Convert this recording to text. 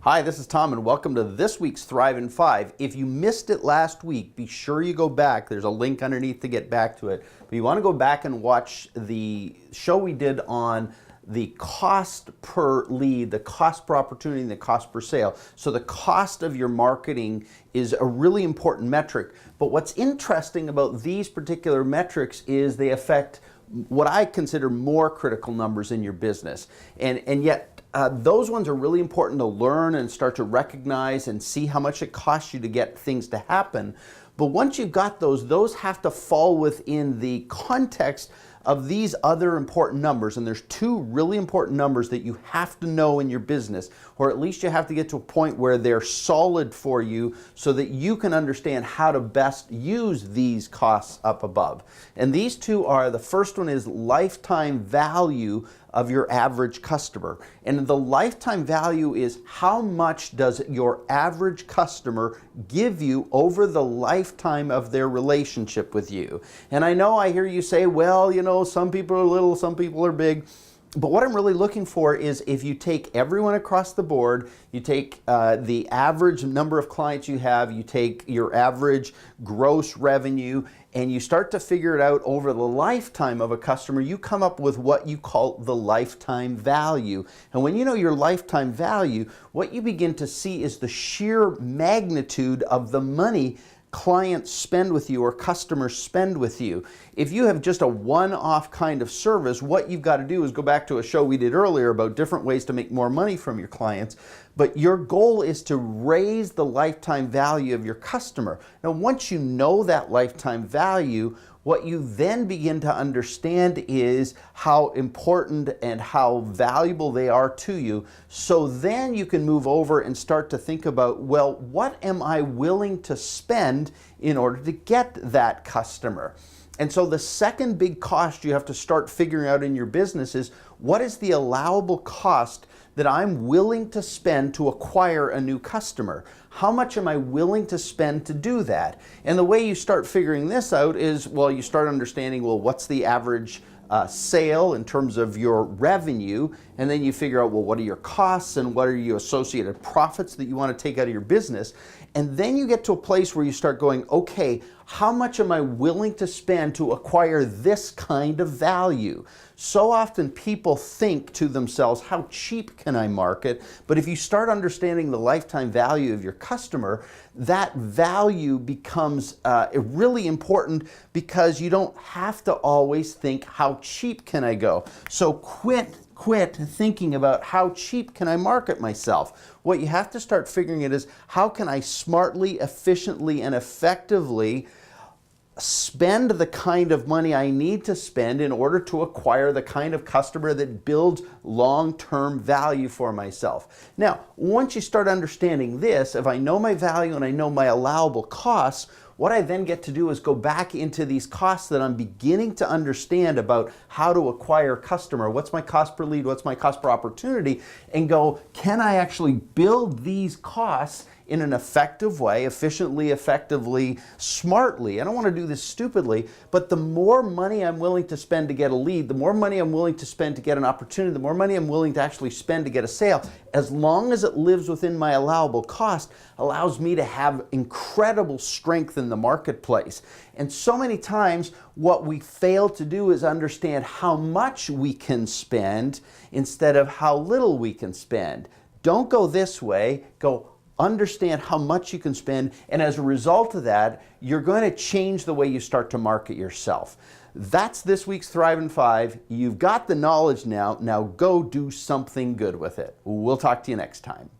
Hi, this is Tom and welcome to this week's Thrive in 5. If you missed it last week, be sure you go back. There's a link underneath to get back to it. But you want to go back and watch the show we did on the cost per lead, the cost per opportunity, and the cost per sale. So the cost of your marketing is a really important metric. But what's interesting about these particular metrics is they affect what I consider more critical numbers in your business. And yet, those ones are really important to learn and start to recognize and see how much it costs you to get things to happen. But once you've got those have to fall within the context of these other important numbers. And there's two really important numbers that you have to know in your business, or at least you have to get to a point where they're solid for you so that you can understand how to best use these costs up above. And these two are, the first one is lifetime value of your average customer. And the lifetime value is how much does your average customer give you over the lifetime of their relationship with you. And I know I hear you say, well, you know, some people are little, some people are big. But what I'm really looking for is if you take everyone across the board, you take the average number of clients you have, you take your average gross revenue, and you start to figure it out over the lifetime of a customer, you come up with what you call the lifetime value. And when you know your lifetime value, what you begin to see is the sheer magnitude of the money clients spend with you or customers spend with you. If you have just a one-off kind of service, what you've got to do is go back to a show we did earlier about different ways to make more money from your clients. But your goal is to raise the lifetime value of your customer. Now, once you know that lifetime value, what you then begin to understand is how important and how valuable they are to you. So then you can move over and start to think about, well, what am I willing to spend in order to get that customer? And so the second big cost you have to start figuring out in your business is, what is the allowable cost that I'm willing to spend to acquire a new customer? How much am I willing to spend to do that? And the way you start figuring this out is, well, you start understanding, well, what's the average sale in terms of your revenue, and then you figure out, well, what are your costs and what are your associated profits that you want to take out of your business. And then you get to a place where you start going, okay, how much am I willing to spend to acquire this kind of value? So often people think to themselves, how cheap can I market? But if you start understanding the lifetime value of your customer, that value becomes really important, because you don't have to always think, how cheap can I go? So quit thinking about how cheap can I market myself. What you have to start figuring it is, how can I smartly, efficiently, and effectively spend the kind of money I need to spend in order to acquire the kind of customer that builds long-term value for myself. Now, once you start understanding this, if I know my value and I know my allowable costs, what I then get to do is go back into these costs that I'm beginning to understand about how to acquire a customer. What's my cost per lead? What's my cost per opportunity? And go, can I actually build these costs in an effective way, efficiently, effectively, smartly? I don't want to do this stupidly, but the more money I'm willing to spend to get a lead, the more money I'm willing to spend to get an opportunity, the more money I'm willing to actually spend to get a sale, as long as it lives within my allowable cost, allows me to have incredible strength in the marketplace. And so many times what we fail to do is understand how much we can spend instead of how little we can spend. Don't go this way, go understand how much you can spend, and as a result of that, you're going to change the way you start to market yourself. That's this week's Thrive in 5. You've got the knowledge now. Now go do something good with it. We'll talk to you next time.